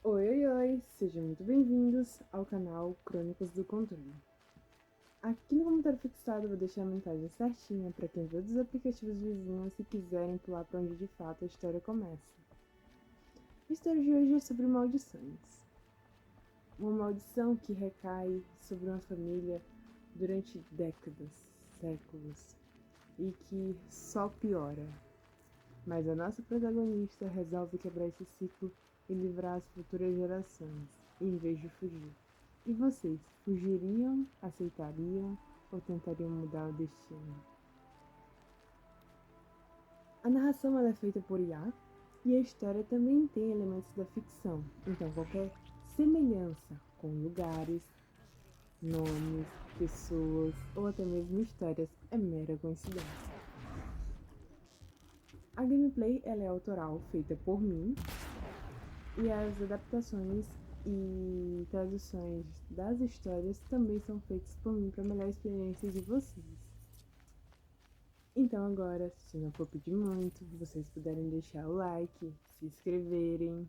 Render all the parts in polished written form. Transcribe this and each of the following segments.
Oi, oi, oi! Sejam muito bem-vindos ao canal Crônicas do Controle. Aqui no comentário fixado eu vou deixar a mensagem certinha para quem vê dos aplicativos vizinhos e quiserem pular para onde de fato a história começa. A história de hoje é sobre maldições. Uma maldição que recai sobre uma família durante décadas, séculos, e que só piora. Mas a nossa protagonista resolve quebrar esse ciclo e livrar as futuras gerações, em vez de fugir. E vocês, fugiriam, aceitariam ou tentariam mudar o destino? A narração é feita por IA e a história também tem elementos da ficção, então qualquer semelhança com lugares, nomes, pessoas ou até mesmo histórias é mera coincidência. A gameplay ela é autoral, feita por mim, e as adaptações e traduções das histórias também são feitas por mim para a melhor experiência de vocês. Então agora, se não for pedir muito, vocês puderem deixar o like, se inscreverem,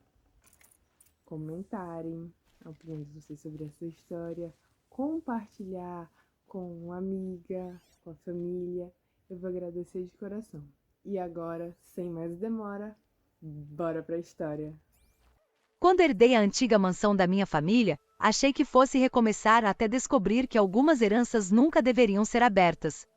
comentarem a opinião de vocês sobre essa história, compartilhar com uma amiga, com a família, eu vou agradecer de coração. E agora, sem mais demora, bora pra história! Quando herdei a antiga mansão da minha família, achei que fosse recomeçar até descobrir que algumas heranças nunca deveriam ser abertas.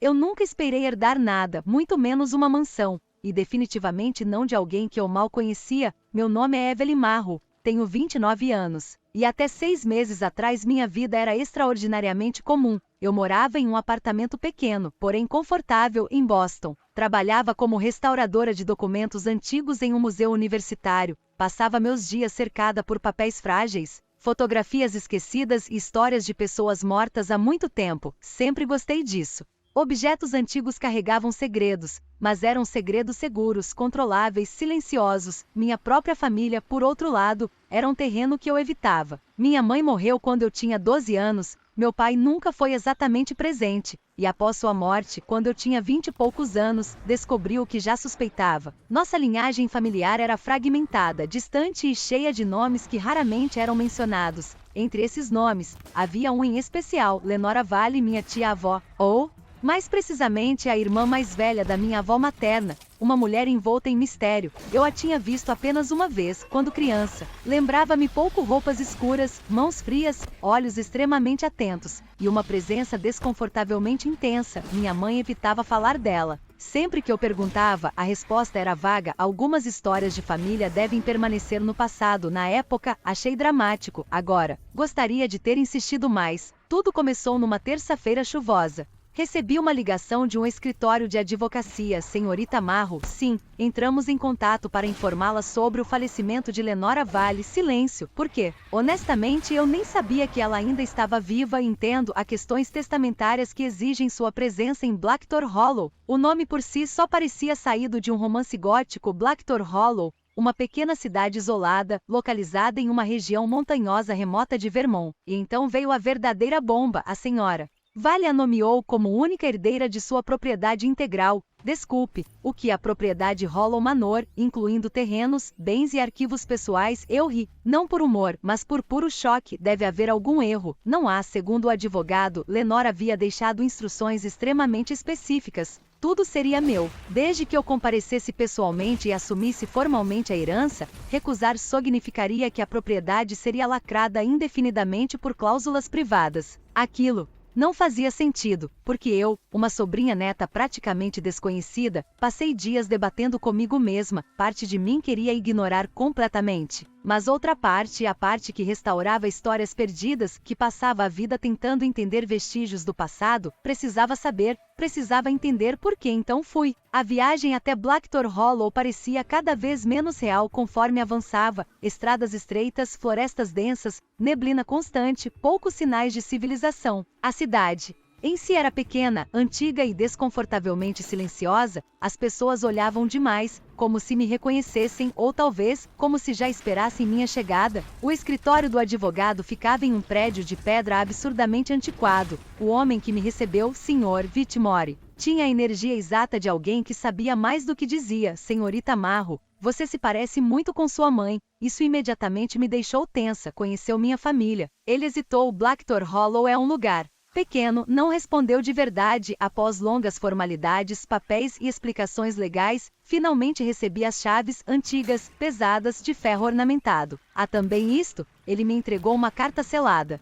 Eu nunca esperei herdar nada, muito menos uma mansão, e definitivamente não de alguém que eu mal conhecia. Meu nome é Evelyn Marro, tenho 29 anos, e até 6 meses atrás minha vida era extraordinariamente comum. Eu morava em um apartamento pequeno, porém confortável, em Boston. Trabalhava como restauradora de documentos antigos em um museu universitário. Passava meus dias cercada por papéis frágeis, fotografias esquecidas e histórias de pessoas mortas há muito tempo. Sempre gostei disso. Objetos antigos carregavam segredos, mas eram segredos seguros, controláveis, silenciosos. Minha própria família, por outro lado, era um terreno que eu evitava. Minha mãe morreu quando eu tinha 12 anos, meu pai nunca foi exatamente presente, e após sua morte, quando eu tinha 20 e poucos anos, descobri o que já suspeitava. Nossa linhagem familiar era fragmentada, distante e cheia de nomes que raramente eram mencionados. Entre esses nomes, havia um em especial, Lenora Vale, minha tia-avó, ou, mais precisamente, a irmã mais velha da minha avó materna, uma mulher envolta em mistério. Eu a tinha visto apenas uma vez, quando criança. Lembrava-me pouco roupas escuras, mãos frias, olhos extremamente atentos, e uma presença desconfortavelmente intensa. Minha mãe evitava falar dela. Sempre que eu perguntava, a resposta era vaga. Algumas histórias de família devem permanecer no passado. Na época, achei dramático. Agora, gostaria de ter insistido mais. Tudo começou numa terça-feira chuvosa. Recebi uma ligação de um escritório de advocacia, senhorita Marro. Sim, entramos em contato para informá-la sobre o falecimento de Lenora Vale. Silêncio. Por quê? Honestamente, eu nem sabia que ela ainda estava viva. Entendo, há questões testamentárias que exigem sua presença em Blackthorn Hollow. O nome por si só parecia saído de um romance gótico. Blackthorn Hollow, uma pequena cidade isolada, localizada em uma região montanhosa remota de Vermont. E então veio a verdadeira bomba. A senhora Vale a nomeou como única herdeira de sua propriedade integral. Desculpe, o que a propriedade Hollow Manor, incluindo terrenos, bens e arquivos pessoais. Eu ri, não por humor, mas por puro choque. Deve haver algum erro. Não há, segundo o advogado. Lenora havia deixado instruções extremamente específicas. Tudo seria meu, desde que eu comparecesse pessoalmente e assumisse formalmente a herança. Recusar significaria que a propriedade seria lacrada indefinidamente por cláusulas privadas. Aquilo não fazia sentido, porque eu, uma sobrinha neta praticamente desconhecida, passei dias debatendo comigo mesma. Parte de mim queria ignorar completamente, mas outra parte, a parte que restaurava histórias perdidas, que passava a vida tentando entender vestígios do passado, precisava saber, precisava entender por que então fui. A viagem até Blackthorn Hollow parecia cada vez menos real conforme avançava. Estradas estreitas, florestas densas, neblina constante, poucos sinais de civilização. A cidade em si era pequena, antiga e desconfortavelmente silenciosa. As pessoas olhavam demais, como se me reconhecessem, ou talvez, como se já esperassem minha chegada. O escritório do advogado ficava em um prédio de pedra absurdamente antiquado. O homem que me recebeu, Sr. Whitmore, tinha a energia exata de alguém que sabia mais do que dizia. Senhorita Marro, Você se parece muito com sua mãe. Isso imediatamente me deixou tensa. Conheceu minha família. Ele hesitou. Blackthorn Hollow é um lugar pequeno, não respondeu de verdade. Após longas formalidades, papéis e explicações legais, finalmente recebi as chaves antigas, pesadas, de ferro ornamentado. Ah, também isto? Ele me entregou uma carta selada.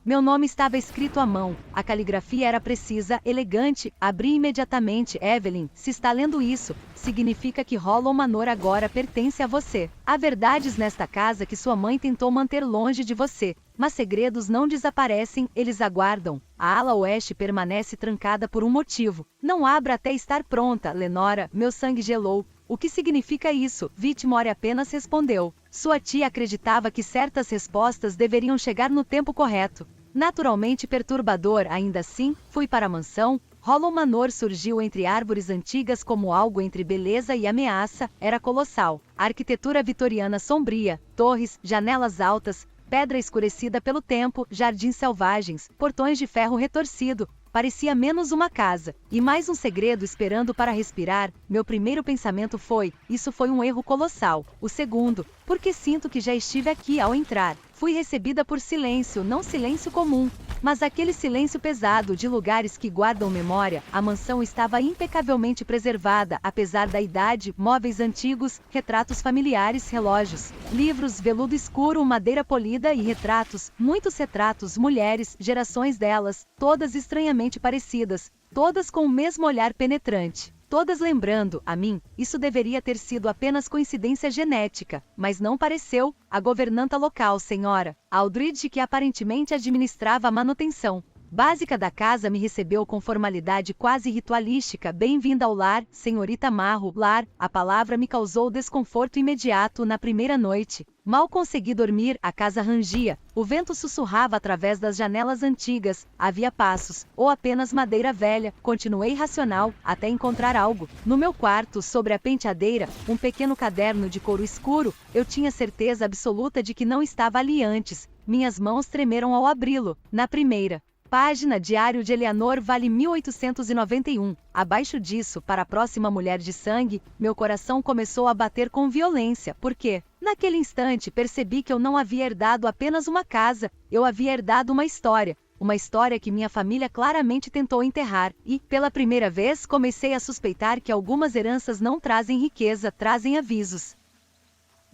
Meu nome estava escrito à mão, a caligrafia era precisa, elegante, abri imediatamente. Evelyn, se está lendo isso, significa que Hollow Manor agora pertence a você. Há verdades nesta casa que sua mãe tentou manter longe de você, mas segredos não desaparecem, eles aguardam. A ala oeste permanece trancada por um motivo. Não abra até estar pronta, Lenora, meu sangue gelou. O que significa isso? Whitmore apenas respondeu. Sua tia acreditava que certas respostas deveriam chegar no tempo correto. Naturalmente perturbador, ainda assim, fui para a mansão. Hollow Manor surgiu entre árvores antigas como algo entre beleza e ameaça, era colossal. Arquitetura vitoriana sombria, torres, janelas altas, pedra escurecida pelo tempo, jardins selvagens, portões de ferro retorcido. Parecia menos uma casa, e mais um segredo esperando para respirar. Meu primeiro pensamento foi, isso foi um erro colossal. O segundo, porque sinto que já estive aqui ao entrar. Fui recebida por silêncio, não silêncio comum, mas aquele silêncio pesado de lugares que guardam memória. A mansão estava impecavelmente preservada, apesar da idade, móveis antigos, retratos familiares, relógios, livros, veludo escuro, madeira polida e retratos, muitos retratos, mulheres, gerações delas, todas estranhamente parecidas, todas com o mesmo olhar penetrante. Todas lembrando, a mim, isso deveria ter sido apenas coincidência genética, mas não pareceu. A governanta local, senhora Aldridge, que aparentemente administrava a manutenção básica da casa, me recebeu com formalidade quase ritualística. Bem-vinda ao lar, senhorita Marro. Lar, a palavra me causou desconforto imediato na primeira noite. Mal consegui dormir, a casa rangia, o vento sussurrava através das janelas antigas, havia passos, ou apenas madeira velha. Continuei racional, até encontrar algo. No meu quarto, sobre a penteadeira, um pequeno caderno de couro escuro, eu tinha certeza absoluta de que não estava ali antes. Minhas mãos tremeram ao abri-lo. Na primeira página, diário de Eleanor, vale 1891. Abaixo disso, para a próxima mulher de sangue, meu coração começou a bater com violência, porque, naquele instante, percebi que eu não havia herdado apenas uma casa, eu havia herdado uma história que minha família claramente tentou enterrar, e, pela primeira vez, comecei a suspeitar que algumas heranças não trazem riqueza, trazem avisos.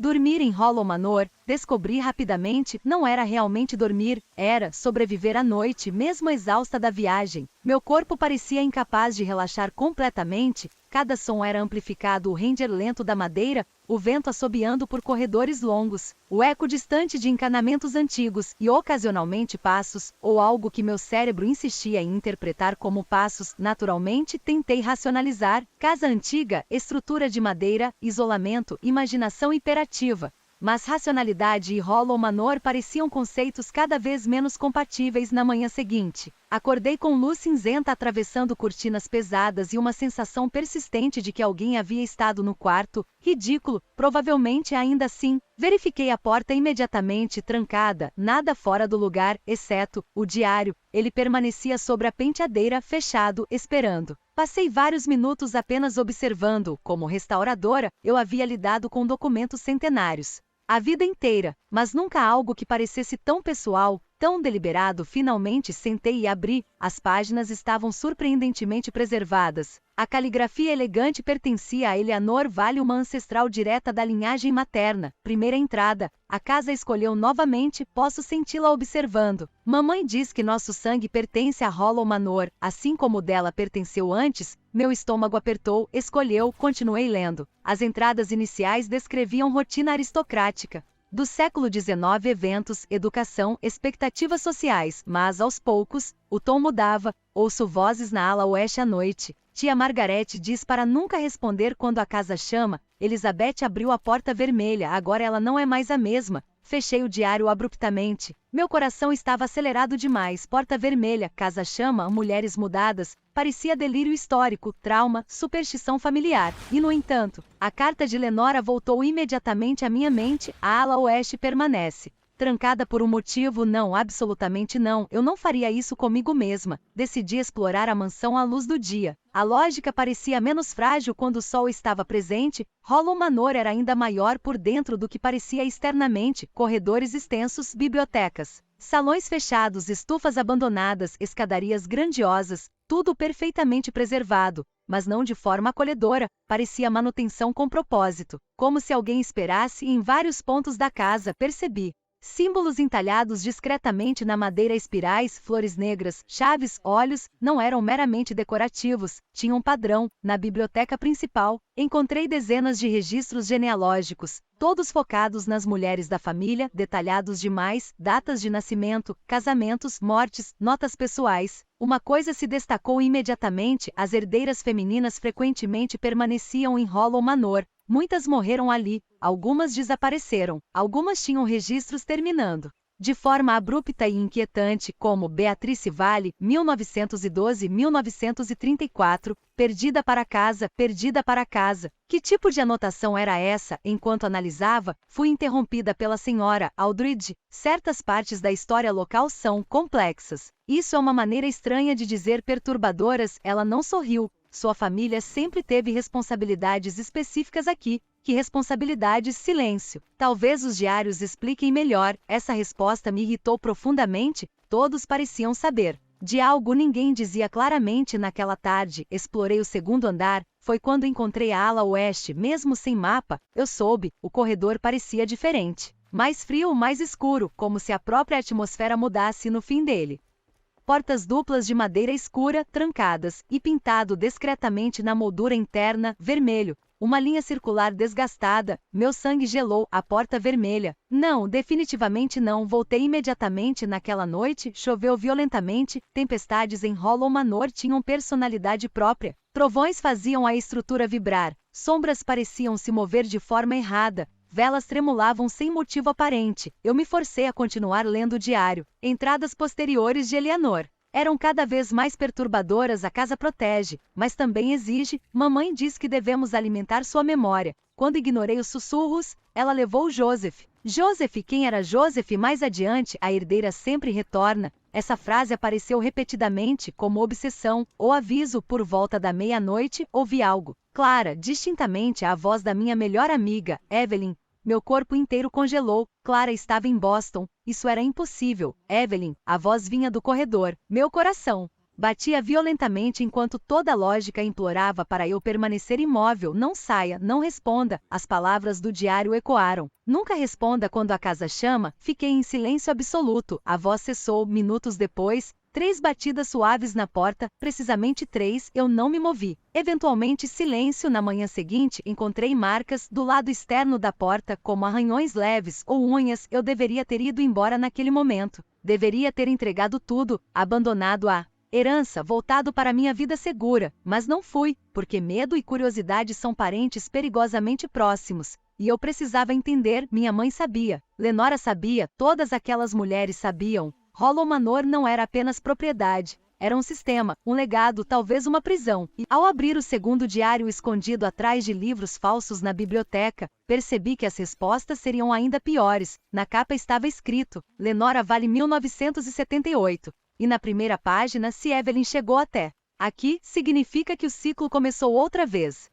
Dormir em Hollow Manor, descobri rapidamente, não era realmente dormir, era sobreviver à noite, mesmo exausta da viagem. Meu corpo parecia incapaz de relaxar completamente, cada som era amplificado, o ranger lento da madeira, o vento assobiando por corredores longos, o eco distante de encanamentos antigos, e ocasionalmente passos, ou algo que meu cérebro insistia em interpretar como passos. Naturalmente, tentei racionalizar, casa antiga, estrutura de madeira, isolamento, imaginação imperativa. Mas racionalidade e Hollow Manor pareciam conceitos cada vez menos compatíveis. Na manhã seguinte, acordei com luz cinzenta atravessando cortinas pesadas e uma sensação persistente de que alguém havia estado no quarto. Ridículo, provavelmente ainda assim. Verifiquei a porta imediatamente trancada, nada fora do lugar, exceto o diário. Ele permanecia sobre a penteadeira, fechado, esperando. Passei vários minutos apenas observando. Como restauradora, eu havia lidado com documentos centenários a vida inteira, mas nunca algo que parecesse tão pessoal, tão deliberado. Finalmente sentei e abri. As páginas estavam surpreendentemente preservadas. A caligrafia elegante pertencia a Eleanor Vale, uma ancestral direta da linhagem materna. Primeira entrada. A casa escolheu novamente, posso senti-la observando. Mamãe diz que nosso sangue pertence a Hollow Manor, assim como o dela pertenceu antes. Meu estômago apertou, escolheu, continuei lendo. As entradas iniciais descreviam rotina aristocrática do século XIX, eventos, educação, expectativas sociais, mas aos poucos, o tom mudava. Ouço vozes na ala oeste à noite. Tia Margaret diz para nunca responder quando a casa chama. Elizabeth abriu a porta vermelha, agora ela não é mais a mesma. Fechei o diário abruptamente. Meu coração estava acelerado demais. Porta vermelha, casa chama, mulheres mudadas. Parecia delírio histórico, trauma, superstição familiar. E, no entanto, a carta de Lenora voltou imediatamente à minha mente. A ala oeste permanece trancada por um motivo, não, absolutamente não, eu não faria isso comigo mesma. Decidi explorar a mansão à luz do dia. A lógica parecia menos frágil quando o sol estava presente. Hollow Manor era ainda maior por dentro do que parecia externamente, corredores extensos, bibliotecas, salões fechados, estufas abandonadas, escadarias grandiosas, tudo perfeitamente preservado, mas não de forma acolhedora, parecia manutenção com propósito, como se alguém esperasse em vários pontos da casa, percebi. Símbolos entalhados discretamente na madeira, espirais, flores negras, chaves, olhos, não eram meramente decorativos, tinham padrão. Na biblioteca principal, encontrei dezenas de registros genealógicos, todos focados nas mulheres da família, detalhados demais, datas de nascimento, casamentos, mortes, notas pessoais. Uma coisa se destacou imediatamente: as herdeiras femininas frequentemente permaneciam em Hollow Manor. Muitas morreram ali, algumas desapareceram, algumas tinham registros terminando de forma abrupta e inquietante, como Beatrice Vale, 1912-1934, perdida para casa, perdida para casa. Que tipo de anotação era essa? Enquanto analisava, fui interrompida pela senhora Aldridge. Certas partes da história local são complexas. Isso é uma maneira estranha de dizer perturbadoras. Ela não sorriu. Sua família sempre teve responsabilidades específicas aqui. Que responsabilidades? Silêncio. Talvez os diários expliquem melhor. Essa resposta me irritou profundamente. Todos pareciam saber de algo, ninguém dizia claramente. Naquela tarde, explorei o segundo andar. Foi quando encontrei a ala oeste, mesmo sem mapa. Eu soube, o corredor parecia diferente. Mais frio, mais escuro, como se a própria atmosfera mudasse no fim dele. Portas duplas de madeira escura, trancadas, e pintado discretamente na moldura interna, vermelho. Uma linha circular desgastada. Meu sangue gelou. A porta vermelha. Não, definitivamente não. Voltei imediatamente. Naquela noite, choveu violentamente. Tempestades em Hollow Manor tinham personalidade própria. Trovões faziam a estrutura vibrar. Sombras pareciam se mover de forma errada. Velas tremulavam sem motivo aparente. Eu me forcei a continuar lendo o diário. Entradas posteriores de Eleanor eram cada vez mais perturbadoras. A casa protege, mas também exige. Mamãe diz que devemos alimentar sua memória. Quando ignorei os sussurros, ela levou Joseph. Joseph, quem era Joseph? Mais adiante, a herdeira sempre retorna. Essa frase apareceu repetidamente, como obsessão, ou aviso. Por volta da meia-noite, ouvi algo. Clara, distintamente, a voz da minha melhor amiga, Evelyn. Meu corpo inteiro congelou. Clara estava em Boston. Isso era impossível. Evelyn, a voz vinha do corredor. Meu coração batia violentamente enquanto toda a lógica implorava para eu permanecer imóvel. Não saia, não responda. As palavras do diário ecoaram. Nunca responda quando a casa chama. Fiquei em silêncio absoluto. A voz cessou. Minutos depois, 3 batidas suaves na porta, precisamente 3, eu não me movi. Eventualmente silêncio. Na manhã seguinte, encontrei marcas do lado externo da porta, como arranhões leves ou unhas. Eu deveria ter ido embora naquele momento. Deveria ter entregado tudo, abandonado a herança, voltado para minha vida segura. Mas não fui, porque medo e curiosidade são parentes perigosamente próximos. E eu precisava entender. Minha mãe sabia, Lenora sabia, todas aquelas mulheres sabiam. Hollow Manor não era apenas propriedade, era um sistema, um legado, talvez uma prisão. E, ao abrir o segundo diário escondido atrás de livros falsos na biblioteca, percebi que as respostas seriam ainda piores. Na capa estava escrito: Lenora Vale 1978. E na primeira página, se Evelyn chegou até aqui, significa que o ciclo começou outra vez.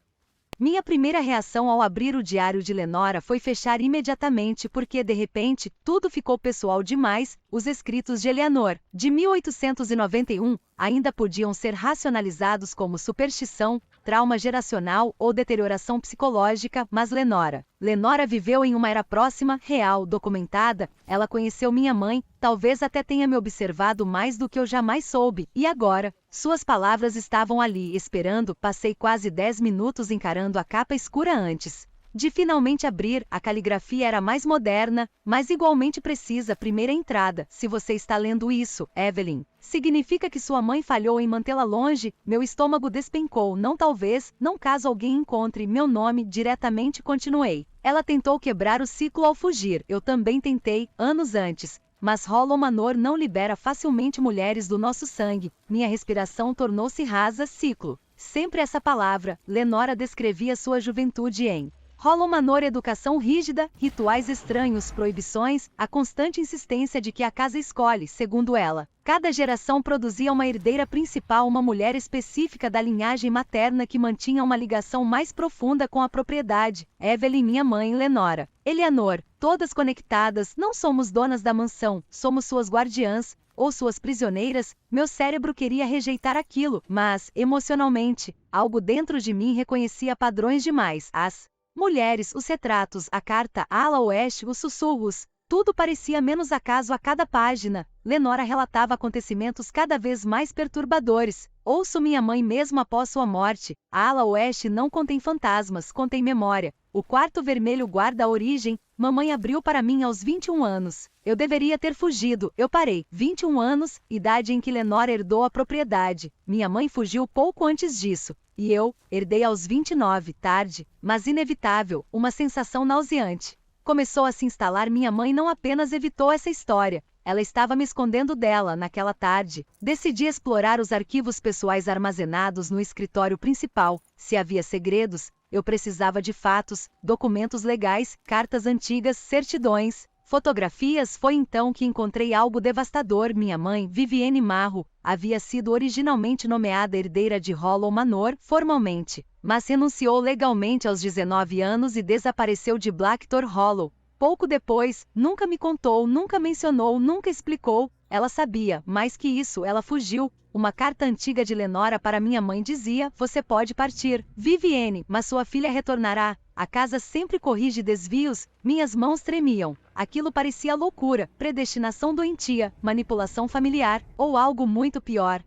Minha primeira reação ao abrir o diário de Lenora foi fechar imediatamente, porque de repente tudo ficou pessoal demais. Os escritos de Eleanor, de 1891, ainda podiam ser racionalizados como superstição, trauma geracional ou deterioração psicológica, mas Lenora viveu em uma era próxima, real, documentada. Ela conheceu minha mãe, talvez até tenha me observado mais do que eu jamais soube. E agora? Suas palavras estavam ali, esperando. Passei quase 10 minutos encarando a capa escura antes de finalmente abrir. A caligrafia era mais moderna, mas igualmente precisa. Primeira entrada: se você está lendo isso, Evelyn, significa que sua mãe falhou em mantê-la longe. Meu estômago despencou. Não, talvez, não, caso alguém encontre meu nome diretamente. Continuei. Ela tentou quebrar o ciclo ao fugir. Eu também tentei, anos antes. Mas Hollow Manor não libera facilmente mulheres do nosso sangue. Minha respiração tornou-se rasa. Ciclo. Sempre essa palavra. Lenora descrevia sua juventude em Hollow Manor, educação rígida, rituais estranhos, proibições, a constante insistência de que a casa escolhe, segundo ela. Cada geração produzia uma herdeira principal, uma mulher específica da linhagem materna que mantinha uma ligação mais profunda com a propriedade. Evelyn, minha mãe, Lenora, Eleanor, todas conectadas, não somos donas da mansão, somos suas guardiãs, ou suas prisioneiras. Meu cérebro queria rejeitar aquilo, mas, emocionalmente, algo dentro de mim reconhecia padrões demais. As mulheres, os retratos, a carta, a ala oeste, os sussurros, tudo parecia menos acaso a cada página. Lenora relatava acontecimentos cada vez mais perturbadores. Ouço minha mãe mesmo após sua morte. A ala oeste não contém fantasmas, contém memória. O quarto vermelho guarda a origem. Mamãe abriu para mim aos 21 anos. Eu deveria ter fugido. Eu parei. 21 anos, idade em que Lenora herdou a propriedade. Minha mãe fugiu pouco antes disso. E eu, herdei aos 29, tarde, mas inevitável, uma sensação nauseante. Começou a se instalar. Minha mãe não apenas evitou essa história, ela estava me escondendo dela. Naquela tarde, decidi explorar os arquivos pessoais armazenados no escritório principal. Se havia segredos, eu precisava de fatos, documentos legais, cartas antigas, certidões, fotografias. Foi então que encontrei algo devastador. Minha mãe, Vivienne Marro, havia sido originalmente nomeada herdeira de Hollow Manor, formalmente, mas renunciou legalmente aos 19 anos e desapareceu de Blackthorn Hollow. Pouco depois, nunca me contou, nunca mencionou, nunca explicou. Ela sabia, mais que isso, ela fugiu. Uma carta antiga de Lenora para minha mãe dizia: você pode partir, Vivienne, mas sua filha retornará. A casa sempre corrige desvios. Minhas mãos tremiam. Aquilo parecia loucura, predestinação doentia, manipulação familiar, ou algo muito pior.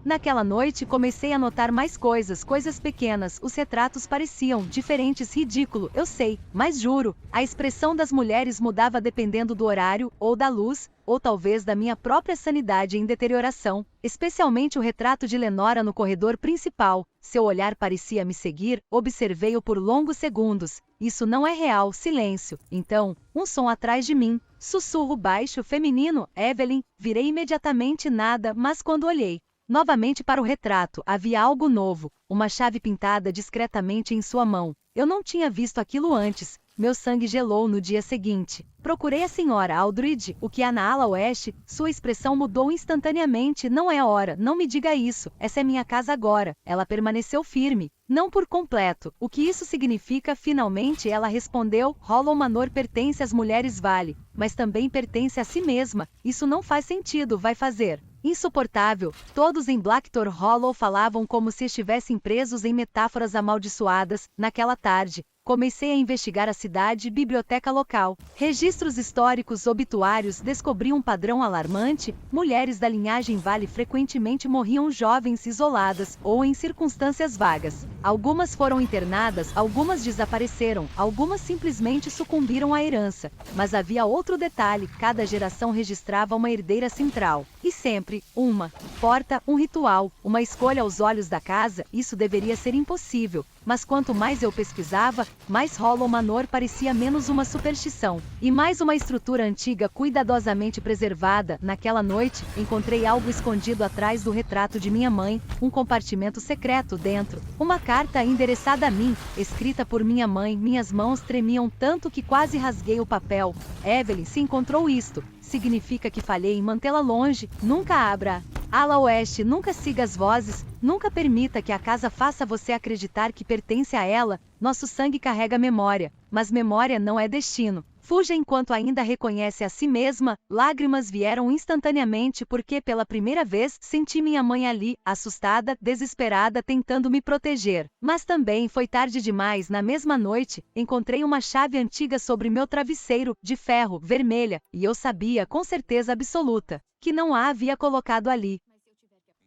Naquela noite comecei a notar mais coisas pequenas. Os retratos pareciam diferentes, ridículo, eu sei, mas juro, a expressão das mulheres mudava dependendo do horário, ou da luz, ou talvez da minha própria sanidade em deterioração, especialmente o retrato de Lenora no corredor principal. Seu olhar parecia me seguir, observei-o por longos segundos. Isso não é real, silêncio. Então, um som atrás de mim, sussurro baixo, feminino, Evelyn, virei imediatamente nada, mas quando olhei novamente para o retrato, havia algo novo, uma chave pintada discretamente em sua mão. Eu não tinha visto aquilo antes. Meu sangue gelou no dia seguinte. Procurei a senhora Aldridge, o que há na ala oeste. Sua expressão mudou instantaneamente. Não é hora, não me diga isso. Essa é minha casa agora. Ela permaneceu firme. Não por completo. O que isso significa? Finalmente ela respondeu: Hollow Manor pertence às mulheres Vale, mas também pertence a si mesma. Isso não faz sentido. Vai fazer. Insuportável. Todos em Blackthorn Hollow falavam como se estivessem presos em metáforas amaldiçoadas. Naquela tarde, comecei a investigar a cidade e biblioteca local. Registros históricos, obituários, descobri um padrão alarmante. Mulheres da linhagem Vale frequentemente morriam jovens, isoladas, ou em circunstâncias vagas. Algumas foram internadas, algumas desapareceram, algumas simplesmente sucumbiram à herança. Mas havia outro detalhe: cada geração registrava uma herdeira central. E sempre, uma porta, um ritual, uma escolha aos olhos da casa. Isso deveria ser impossível. Mas quanto mais eu pesquisava, mais Hollow Manor parecia menos uma superstição, e mais uma estrutura antiga cuidadosamente preservada. Naquela noite, encontrei algo escondido atrás do retrato de minha mãe, um compartimento secreto dentro. Uma carta endereçada a mim, escrita por minha mãe. Minhas mãos tremiam tanto que quase rasguei o papel. Evelyn, se encontrou isto, significa que falhei em mantê-la longe. Nunca abra ala oeste, nunca siga as vozes, nunca permita que a casa faça você acreditar que pertence a ela. Nosso sangue carrega memória, mas memória não é destino. Fuja enquanto ainda reconhece a si mesma. Lágrimas vieram instantaneamente porque pela primeira vez senti minha mãe ali, assustada, desesperada, tentando me proteger. Mas também foi tarde demais. Na mesma noite, encontrei uma chave antiga sobre meu travesseiro, de ferro, vermelha, e eu sabia com certeza absoluta que não a havia colocado ali.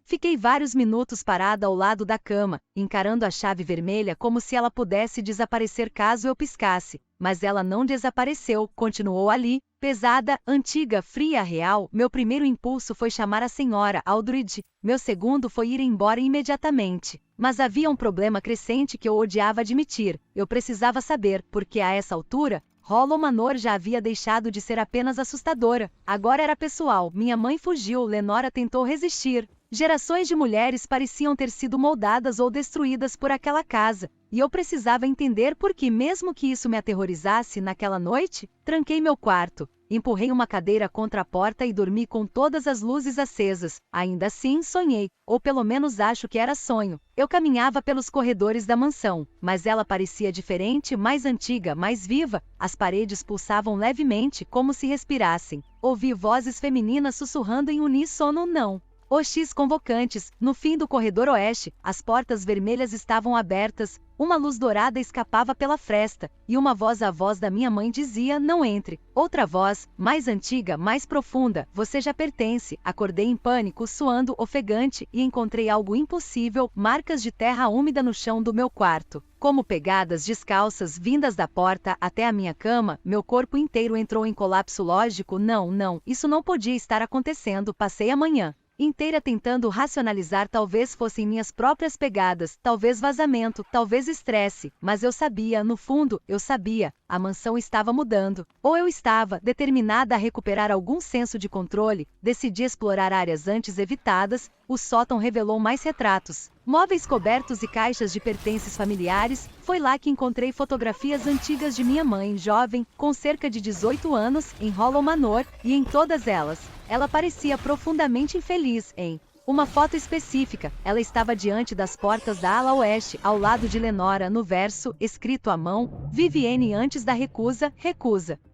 Fiquei vários minutos parada ao lado da cama, encarando a chave vermelha como se ela pudesse desaparecer caso eu piscasse. Mas ela não desapareceu, continuou ali, pesada, antiga, fria, real. Meu primeiro impulso foi chamar a senhora Aldridge. Meu segundo foi ir embora imediatamente. Mas havia um problema crescente que eu odiava admitir. Eu precisava saber, porque a essa altura, Hollow Manor já havia deixado de ser apenas assustadora. Agora era pessoal. Minha mãe fugiu, Lenora tentou resistir. Gerações de mulheres pareciam ter sido moldadas ou destruídas por aquela casa, e eu precisava entender por que, mesmo que isso me aterrorizasse naquela noite, tranquei meu quarto, empurrei uma cadeira contra a porta e dormi com todas as luzes acesas. Ainda assim, sonhei, ou pelo menos acho que era sonho. Eu caminhava pelos corredores da mansão, mas ela parecia diferente, mais antiga, mais viva. As paredes pulsavam levemente, como se respirassem. Ouvi vozes femininas sussurrando em uníssono não. Os convocantes, no fim do corredor oeste, as portas vermelhas estavam abertas, uma luz dourada escapava pela fresta, e uma voz, a voz da minha mãe, dizia, não entre. Outra voz, mais antiga, mais profunda, você já pertence. Acordei em pânico, suando, ofegante, e encontrei algo impossível, marcas de terra úmida no chão do meu quarto. Como pegadas descalças vindas da porta até a minha cama, meu corpo inteiro entrou em colapso lógico. Não, isso não podia estar acontecendo. Passei a manhã inteira tentando racionalizar, talvez fossem minhas próprias pegadas, talvez vazamento, talvez estresse, mas eu sabia, no fundo, eu sabia, a mansão estava mudando. Ou eu estava determinada a recuperar algum senso de controle, decidi explorar áreas antes evitadas. O sótão revelou mais retratos, móveis cobertos e caixas de pertences familiares. Foi lá que encontrei fotografias antigas de minha mãe, jovem, com cerca de 18 anos, em Hollow Manor, e em todas elas, ela parecia profundamente infeliz. Em uma foto específica, ela estava diante das portas da ala oeste, ao lado de Lenora, no verso, escrito à mão, Vivienne antes da recusa,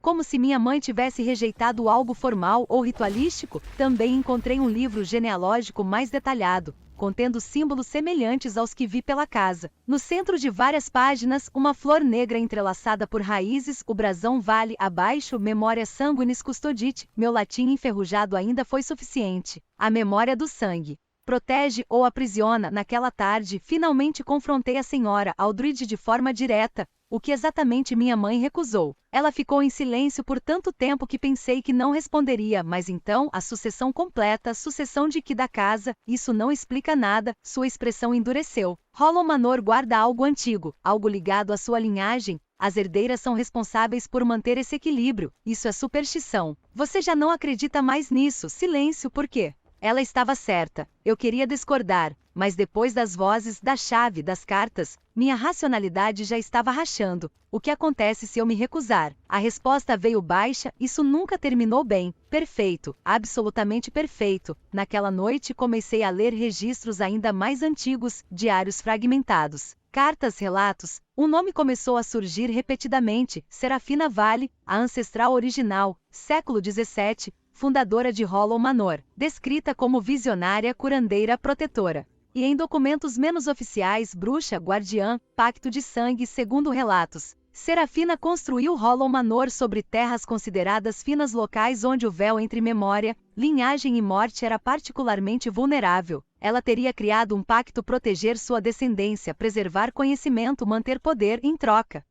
como se minha mãe tivesse rejeitado algo formal ou ritualístico. Também encontrei um livro genealógico mais detalhado, contendo símbolos semelhantes aos que vi pela casa. No centro de várias páginas, uma flor negra entrelaçada por raízes, o brasão vale abaixo, memória sanguinis custodite. Meu latim enferrujado ainda foi suficiente. A memória do sangue protege ou aprisiona. Naquela tarde, finalmente confrontei a senhora Aldridge de forma direta. O que exatamente minha mãe recusou? Ela ficou em silêncio por tanto tempo que pensei que não responderia, mas então, a sucessão completa, sucessão de que da casa, isso não explica nada, sua expressão endureceu. Hollow Manor guarda algo antigo, algo ligado à sua linhagem. As herdeiras são responsáveis por manter esse equilíbrio, isso é superstição. Você já não acredita mais nisso, silêncio, por quê? Ela estava certa, eu queria discordar, mas depois das vozes, da chave, das cartas, minha racionalidade já estava rachando. O que acontece se eu me recusar? A resposta veio baixa, isso nunca terminou bem. Perfeito, absolutamente perfeito. Naquela noite comecei a ler registros ainda mais antigos, diários fragmentados, cartas, relatos. Um nome começou a surgir repetidamente, Serafina Vale, a ancestral original, século 17, fundadora de Hollow Manor, descrita como visionária, curandeira, protetora. E em documentos menos oficiais, bruxa, guardiã, pacto de sangue. Segundo relatos, Serafina construiu Hollow Manor sobre terras consideradas finas, locais onde o véu entre memória, linhagem e morte era particularmente vulnerável. Ela teria criado um pacto proteger sua descendência, preservar conhecimento, manter poder em troca.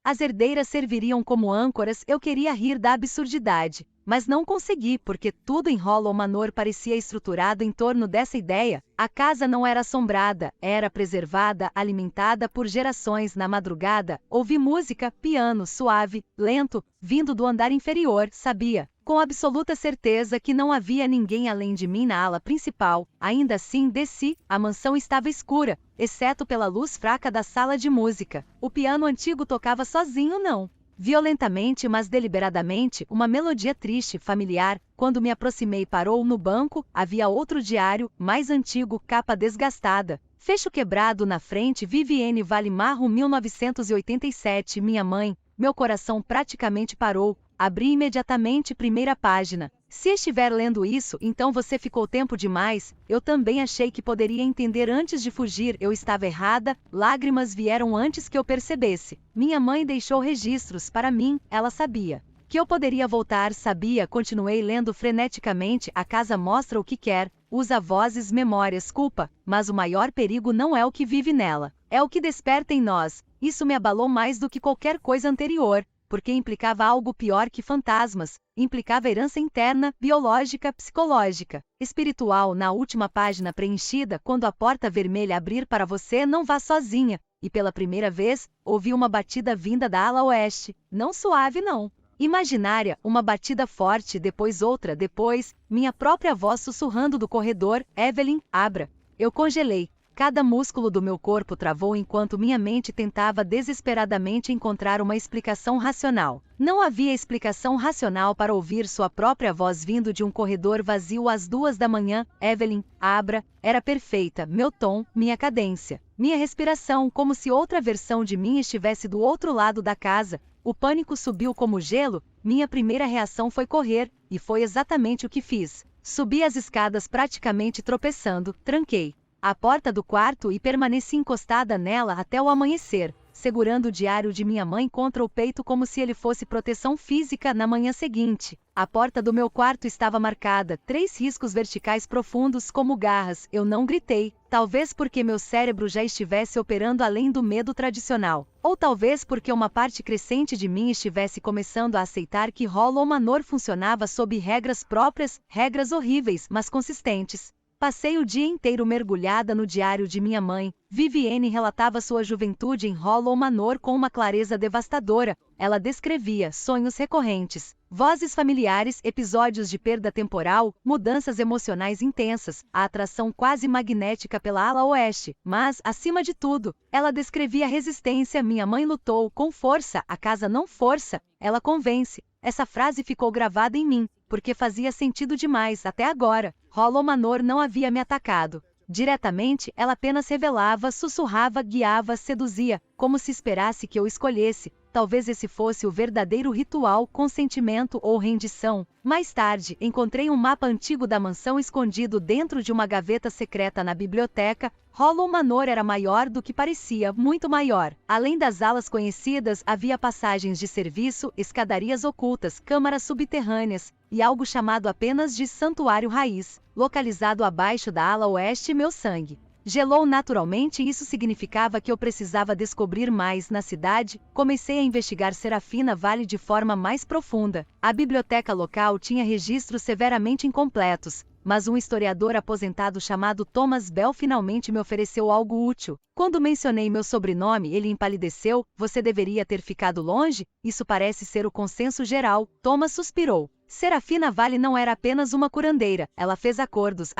As herdeiras serviriam como âncoras. Eu queria rir da absurdidade, mas não consegui, porque tudo em Hollow Manor parecia estruturado em torno dessa ideia. A casa não era assombrada, era preservada, alimentada por gerações. Na madrugada, ouvi música, piano suave, lento, vindo do andar inferior. Sabia, com absoluta certeza, que não havia ninguém além de mim na ala principal. Ainda assim desci. A mansão estava escura, exceto pela luz fraca da sala de música. O piano antigo tocava sozinho, não violentamente, mas deliberadamente, uma melodia triste, familiar. Quando me aproximei, parou no banco. Havia outro diário, mais antigo, capa desgastada, fecho quebrado na frente, Vivienne Vale Marro 1987. Minha mãe. Meu coração praticamente parou. Abri imediatamente primeira página. Se estiver lendo isso, então você ficou tempo demais. Eu também achei que poderia entender antes de fugir. Eu estava errada. Lágrimas vieram antes que eu percebesse. Minha mãe deixou registros para mim. Ela sabia que eu poderia voltar. Sabia. Continuei lendo freneticamente. A casa mostra o que quer. Usa vozes, memórias, culpa. Mas o maior perigo não é o que vive nela. É o que desperta em nós. Isso me abalou mais do que qualquer coisa anterior, porque implicava algo pior que fantasmas, implicava herança interna, biológica, psicológica, espiritual. Na última página preenchida, quando a porta vermelha abrir para você, não vá sozinha. E pela primeira vez, ouvi uma batida vinda da ala oeste. Não suave, não. imaginária, uma batida forte, depois outra, depois, minha própria voz sussurrando do corredor, Evelyn, abra. Eu congelei. Cada músculo do meu corpo travou enquanto minha mente tentava desesperadamente encontrar uma explicação racional. Não havia explicação racional para ouvir sua própria voz vindo de um corredor vazio às 2 da manhã. Evelyn, abra. Era perfeita, meu tom, minha cadência, minha respiração, como se outra versão de mim estivesse do outro lado da casa. O pânico subiu como gelo. Minha primeira reação foi correr, e foi exatamente o que fiz. Subi as escadas praticamente tropeçando, tranquei a porta do quarto e permaneci encostada nela até o amanhecer, segurando o diário de minha mãe contra o peito como se ele fosse proteção física na manhã seguinte. A porta do meu quarto estava marcada, 3 riscos verticais profundos como garras. Eu não gritei, talvez porque meu cérebro já estivesse operando além do medo tradicional, ou talvez porque uma parte crescente de mim estivesse começando a aceitar que Hollow Manor funcionava sob regras próprias, regras horríveis, mas consistentes. Passei o dia inteiro mergulhada no diário de minha mãe. Vivienne relatava sua juventude em Hollow Manor com uma clareza devastadora. Ela descrevia sonhos recorrentes, vozes familiares, episódios de perda temporal, mudanças emocionais intensas, a atração quase magnética pela ala oeste. Mas, acima de tudo, ela descrevia resistência. Minha mãe lutou com força, a casa não força, ela convence. Essa frase ficou gravada em mim, porque fazia sentido demais até agora. Hollow Manor não havia me atacado diretamente, ela apenas revelava, sussurrava, guiava, seduzia, como se esperasse que eu escolhesse. Talvez esse fosse o verdadeiro ritual, consentimento ou rendição. Mais tarde, encontrei um mapa antigo da mansão escondido dentro de uma gaveta secreta na biblioteca. Hollow Manor era maior do que parecia, muito maior. Além das alas conhecidas, havia passagens de serviço, escadarias ocultas, câmaras subterrâneas, e algo chamado apenas de Santuário Raiz, localizado abaixo da ala oeste. Meu sangue gelou naturalmente e isso significava que eu precisava descobrir mais na cidade. Comecei a investigar Serafina Valley de forma mais profunda. A biblioteca local tinha registros severamente incompletos, mas um historiador aposentado chamado Thomas Bell finalmente me ofereceu algo útil. Quando mencionei meu sobrenome, ele empalideceu. Você deveria ter ficado longe? Isso parece ser o consenso geral. Thomas suspirou. Serafina Valley não era apenas uma curandeira, ela fez acordos.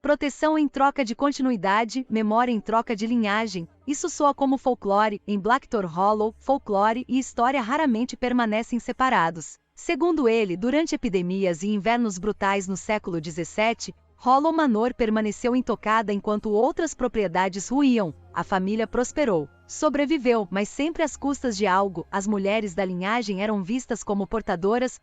Proteção em troca de continuidade, memória em troca de linhagem. Isso soa como folclore. Em Blackthorn Hollow, folclore e história raramente permanecem separados. Segundo ele, durante epidemias e invernos brutais no século XVII, Hollow Manor permaneceu intocada enquanto outras propriedades ruíam. A família prosperou, sobreviveu, mas sempre às custas de algo. As mulheres da linhagem eram vistas como portadoras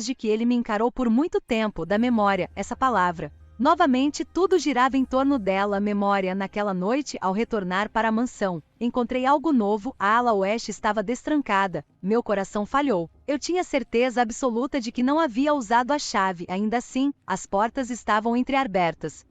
de que ele me encarou por muito tempo, da memória, essa palavra. Novamente, tudo girava em torno dela. Memória. Naquela noite, ao retornar para a mansão, encontrei algo novo. A ala oeste estava destrancada. Meu coração falhou. Eu tinha certeza absoluta de que não havia usado a chave. Ainda assim, as portas estavam entreabertas.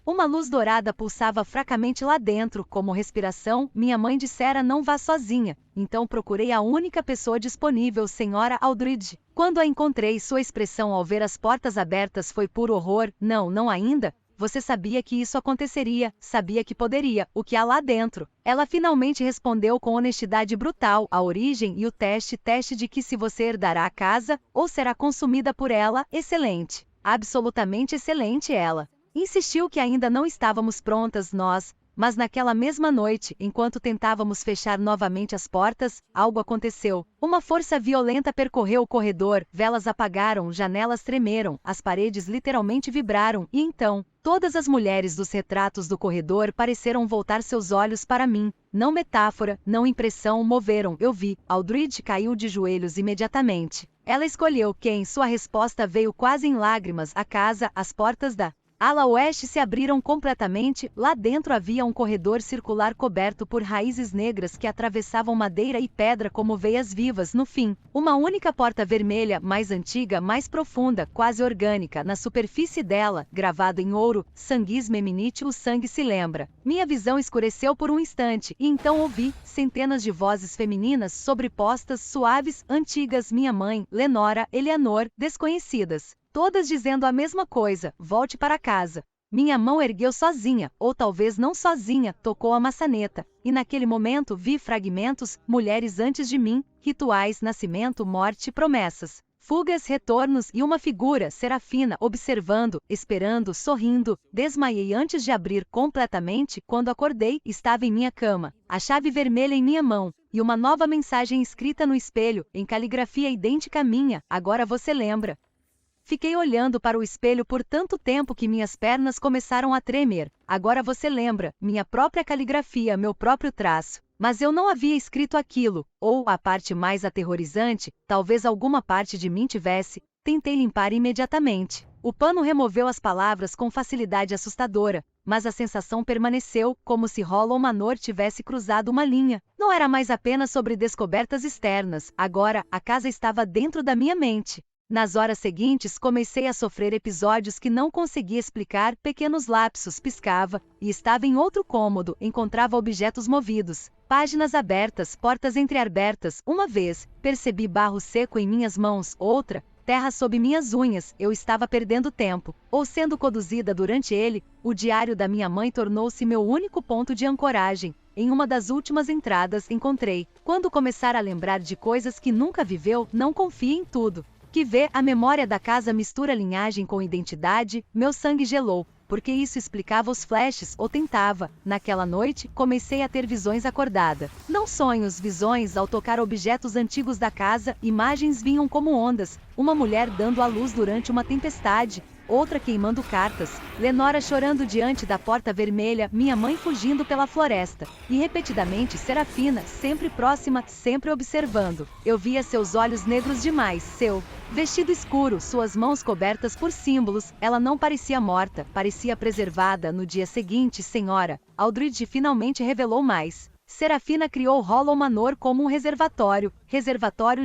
Uma luz dourada pulsava fracamente lá dentro, como respiração. Minha mãe dissera não vá sozinha. Então procurei a única pessoa disponível, Senhora Aldridge. Quando a encontrei, sua expressão ao ver as portas abertas foi puro horror. Não ainda? Você sabia que isso aconteceria, sabia que poderia. O que há lá dentro? Ela finalmente respondeu com honestidade brutal. A origem e o teste de que se você herdará a casa, ou será consumida por ela. Excelente. Absolutamente excelente. Ela insistiu que ainda não estávamos prontas mas naquela mesma noite, enquanto tentávamos fechar novamente as portas, algo aconteceu. Uma força violenta percorreu o corredor, velas apagaram, janelas tremeram, as paredes literalmente vibraram, e então, todas as mulheres dos retratos do corredor pareceram voltar seus olhos para mim. Não metáfora, não impressão, moveram. Eu vi. Aldridge caiu de joelhos imediatamente. Ela escolheu quem? Sua resposta veio quase em lágrimas. A casa, as portas da ala oeste se abriram completamente. Lá dentro havia um corredor circular coberto por raízes negras que atravessavam madeira e pedra como veias vivas. No fim, uma única porta vermelha, mais antiga, mais profunda, quase orgânica. Na superfície dela, gravado em ouro, Sanguis Meminite, o sangue se lembra. Minha visão escureceu por um instante, e então ouvi centenas de vozes femininas sobrepostas, suaves, antigas. Minha mãe, Lenora, Eleanor, desconhecidas. Todas dizendo a mesma coisa: volte para casa. Minha mão ergueu sozinha, ou talvez não sozinha, tocou a maçaneta, e naquele momento vi fragmentos, mulheres antes de mim, rituais, nascimento, morte, promessas, fugas, retornos e uma figura, Serafina, observando, esperando, sorrindo. Desmaiei antes de abrir completamente. Quando acordei, estava em minha cama, a chave vermelha em minha mão, e uma nova mensagem escrita no espelho, em caligrafia idêntica à minha: agora você lembra. Fiquei olhando para o espelho por tanto tempo que minhas pernas começaram a tremer. Agora você lembra, minha própria caligrafia, meu próprio traço. Mas eu não havia escrito aquilo, ou, a parte mais aterrorizante, talvez alguma parte de mim tivesse. Tentei limpar imediatamente. O pano removeu as palavras com facilidade assustadora, mas a sensação permaneceu, como se Hollow Manor tivesse cruzado uma linha. Não era mais apenas sobre descobertas externas, agora, a casa estava dentro da minha mente. Nas horas seguintes comecei a sofrer episódios que não conseguia explicar, pequenos lapsos, piscava, e estava em outro cômodo, encontrava objetos movidos, páginas abertas, portas entreabertas. Uma vez, percebi barro seco em minhas mãos, outra, terra sob minhas unhas. Eu estava perdendo tempo, ou sendo conduzida durante ele. O diário da minha mãe tornou-se meu único ponto de ancoragem. Em uma das últimas entradas encontrei: quando começar a lembrar de coisas que nunca viveu, não confie em tudo que vê. A memória da casa mistura linhagem com identidade. Meu sangue gelou, porque isso explicava os flashes, ou tentava. Naquela noite, comecei a ter visões acordada. Não sonhos, visões. Ao tocar objetos antigos da casa, imagens vinham como ondas. Uma mulher dando à luz durante uma tempestade, outra queimando cartas, Lenora chorando diante da porta vermelha, minha mãe fugindo pela floresta, e repetidamente Serafina, sempre próxima, sempre observando. Eu via seus olhos negros demais, seu vestido escuro, suas mãos cobertas por símbolos. Ela não parecia morta, parecia preservada. No dia seguinte, senhora Aldridge finalmente revelou mais. Serafina criou Hollow Manor como um reservatório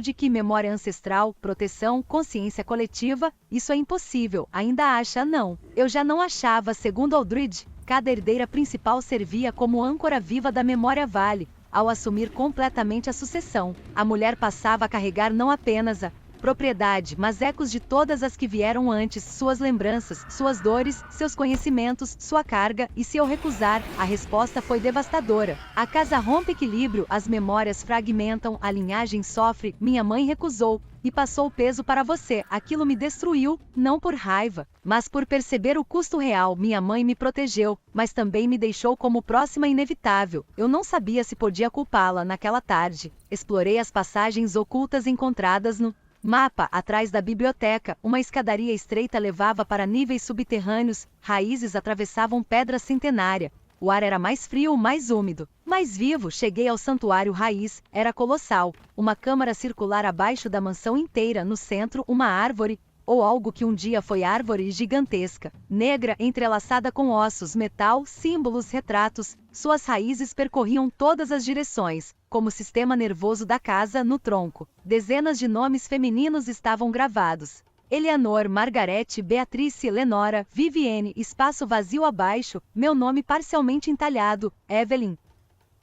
de que? Memória ancestral, proteção, consciência coletiva. Isso é impossível. Ainda acha? Não. Eu já não achava. Segundo Aldridge, cada herdeira principal servia como âncora viva da memória Vale. Ao assumir completamente a sucessão, a mulher passava a carregar não apenas a propriedade, mas ecos de todas as que vieram antes, suas lembranças, suas dores, seus conhecimentos, sua carga. E se eu recusar? A resposta foi devastadora. A casa rompe equilíbrio, as memórias fragmentam, a linhagem sofre. Minha mãe recusou, e passou o peso para você. Aquilo me destruiu, não por raiva, mas por perceber o custo real. Minha mãe me protegeu, mas também me deixou como próxima inevitável. Eu não sabia se podia culpá-la. Naquela tarde, explorei as passagens ocultas encontradas no mapa. Atrás da biblioteca, uma escadaria estreita levava para níveis subterrâneos. Raízes atravessavam pedra centenária. O ar era mais frio, mais úmido, mais vivo. Cheguei ao santuário raiz. Era colossal. Uma câmara circular abaixo da mansão inteira. No centro, uma árvore, ou algo que um dia foi árvore, gigantesca, negra, entrelaçada com ossos, metal, símbolos, retratos. Suas raízes percorriam todas as direções, como o sistema nervoso da casa. No tronco, dezenas de nomes femininos estavam gravados: Eleanor, Margarete, Beatrice, Lenora, Vivienne. Espaço vazio abaixo, meu nome parcialmente entalhado: Evelyn.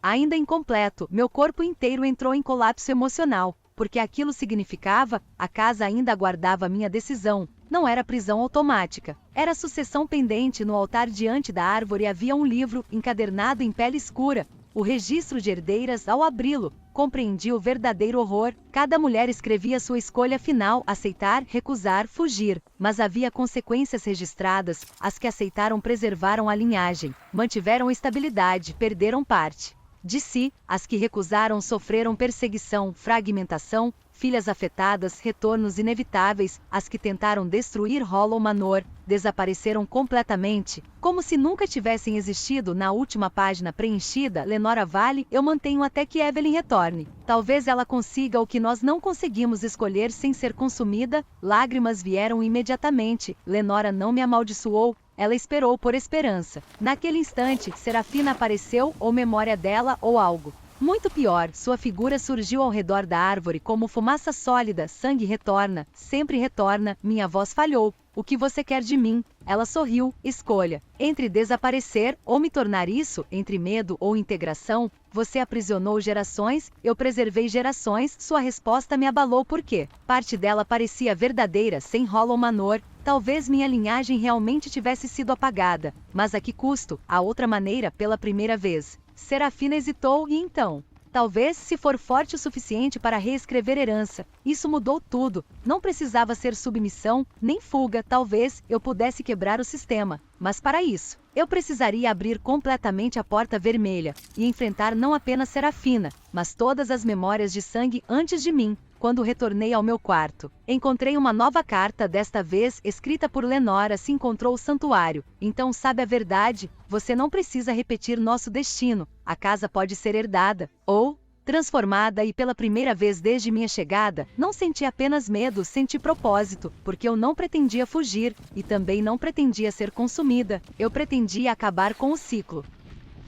Ainda incompleto. Meu corpo inteiro entrou em colapso emocional, porque aquilo significava: a casa ainda aguardava minha decisão. Não era prisão automática, era sucessão pendente. No altar diante da árvore havia um livro, encadernado em pele escura, o registro de herdeiras. Ao abri-lo, compreendi o verdadeiro horror. Cada mulher escrevia sua escolha final: aceitar, recusar, fugir. Mas havia consequências registradas. As que aceitaram preservaram a linhagem, mantiveram estabilidade, perderam parte de si. As que recusaram sofreram perseguição, fragmentação, filhas afetadas, retornos inevitáveis. As que tentaram destruir Hollow Manor desapareceram completamente, como se nunca tivessem existido. Na última página preenchida, Lenora Vale: eu mantenho até que Evelyn retorne. Talvez ela consiga o que nós não conseguimos escolher sem ser consumida. Lágrimas vieram imediatamente. Lenora não me amaldiçoou. Ela esperou por esperança. Naquele instante, Serafina apareceu, ou memória dela, ou algo muito pior. Sua figura surgiu ao redor da árvore como fumaça sólida. Sangue retorna, sempre retorna. Minha voz falhou: o que você quer de mim? Ela sorriu: escolha entre desaparecer ou me tornar. Isso, entre medo ou integração. Você aprisionou gerações, eu preservei gerações. Sua resposta me abalou porque parte dela parecia verdadeira sem Hollow Manor. Talvez minha linhagem realmente tivesse sido apagada, mas a que custo? A outra maneira, pela primeira vez. Serafina hesitou e então... Talvez, se for forte o suficiente para reescrever herança, isso mudou tudo. Não precisava ser submissão, nem fuga. Talvez eu pudesse quebrar o sistema. Mas para isso, eu precisaria abrir completamente a porta vermelha e enfrentar não apenas Serafina, mas todas as memórias de sangue antes de mim. Quando retornei ao meu quarto, encontrei uma nova carta, desta vez escrita por Lenora. Se encontrou o santuário. Então sabe a verdade, você não precisa repetir nosso destino. A casa pode ser herdada, ou transformada, e pela primeira vez desde minha chegada, não senti apenas medo, senti propósito, porque eu não pretendia fugir, e também não pretendia ser consumida, eu pretendia acabar com o ciclo.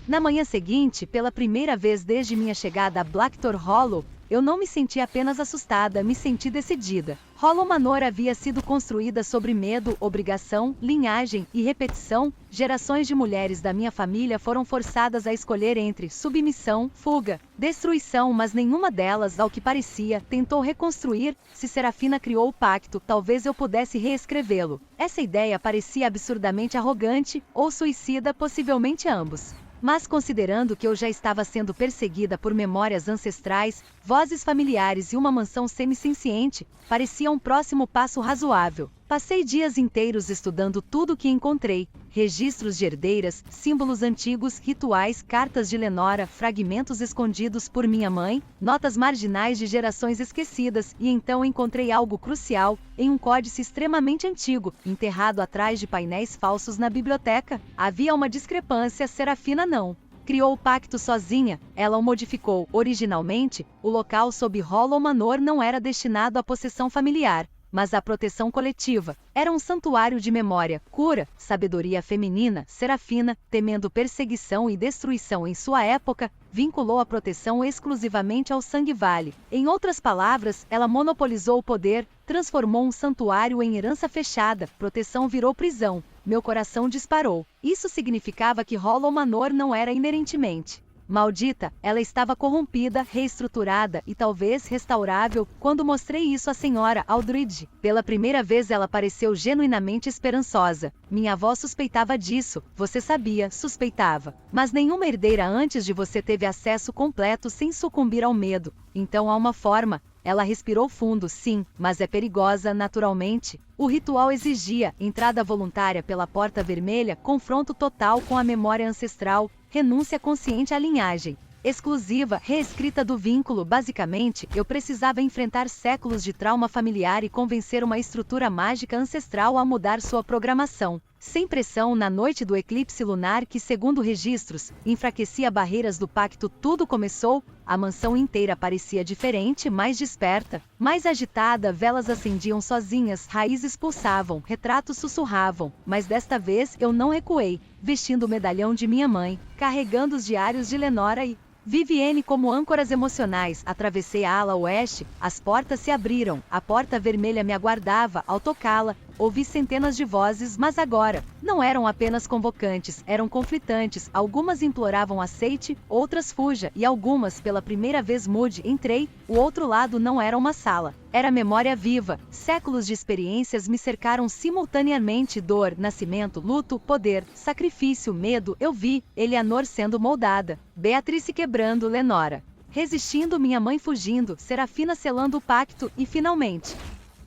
Na manhã seguinte, pela primeira vez desde minha chegada a Blackthorn Hollow, eu não me senti apenas assustada, me senti decidida. Hollow Manor havia sido construída sobre medo, obrigação, linhagem e repetição. Gerações de mulheres da minha família foram forçadas a escolher entre submissão, fuga, destruição, mas nenhuma delas, ao que parecia, tentou reconstruir. Se Serafina criou o pacto, talvez eu pudesse reescrevê-lo. Essa ideia parecia absurdamente arrogante, ou suicida, possivelmente ambos. Mas considerando que eu já estava sendo perseguida por memórias ancestrais, vozes familiares e uma mansão semi-senciente, parecia um próximo passo razoável. Passei dias inteiros estudando tudo o que encontrei: registros de herdeiras, símbolos antigos, rituais, cartas de Lenora, fragmentos escondidos por minha mãe, notas marginais de gerações esquecidas, e então encontrei algo crucial, em um códice extremamente antigo, enterrado atrás de painéis falsos na biblioteca. Havia uma discrepância. Serafina não criou o pacto sozinha, ela o modificou. Originalmente, o local sob Hollow Manor não era destinado à possessão familiar, mas à proteção coletiva. Era um santuário de memória, cura, sabedoria feminina. Serafina, temendo perseguição e destruição em sua época, vinculou a proteção exclusivamente ao Sangue Vale. Em outras palavras, ela monopolizou o poder, transformou um santuário em herança fechada. Proteção virou prisão. Meu coração disparou. Isso significava que Hollow Manor não era inerentemente maldita, ela estava corrompida, reestruturada e talvez restaurável. Quando mostrei isso à senhora Aldridge, pela primeira vez ela pareceu genuinamente esperançosa. Minha avó suspeitava disso, você sabia, suspeitava. Mas nenhuma herdeira antes de você teve acesso completo sem sucumbir ao medo. Então há uma forma. Ela respirou fundo. Sim, mas é perigosa, naturalmente. O ritual exigia entrada voluntária pela porta vermelha, confronto total com a memória ancestral, renúncia consciente à linhagem exclusiva, reescrita do vínculo. Basicamente, eu precisava enfrentar séculos de trauma familiar e convencer uma estrutura mágica ancestral a mudar sua programação. Sem pressão, na noite do eclipse lunar que, segundo registros, enfraquecia barreiras do pacto, tudo começou. A mansão inteira parecia diferente, mais desperta, mais agitada. Velas acendiam sozinhas, raízes pulsavam, retratos sussurravam. Mas desta vez eu não recuei, vestindo o medalhão de minha mãe, carregando os diários de Lenora e Vivienne como âncoras emocionais. Atravessei a ala oeste, as portas se abriram, a porta vermelha me aguardava. Ao tocá-la, ouvi centenas de vozes, mas agora, não eram apenas convocantes, eram conflitantes. Algumas imploravam aceite, outras fuja, e algumas, pela primeira vez, mude. Entrei, o outro lado não era uma sala. Era memória viva. Séculos de experiências me cercaram simultaneamente: dor, nascimento, luto, poder, sacrifício, medo. Eu vi Eleanor sendo moldada, Beatrice quebrando, Lenora resistindo, minha mãe fugindo, Serafina selando o pacto, e finalmente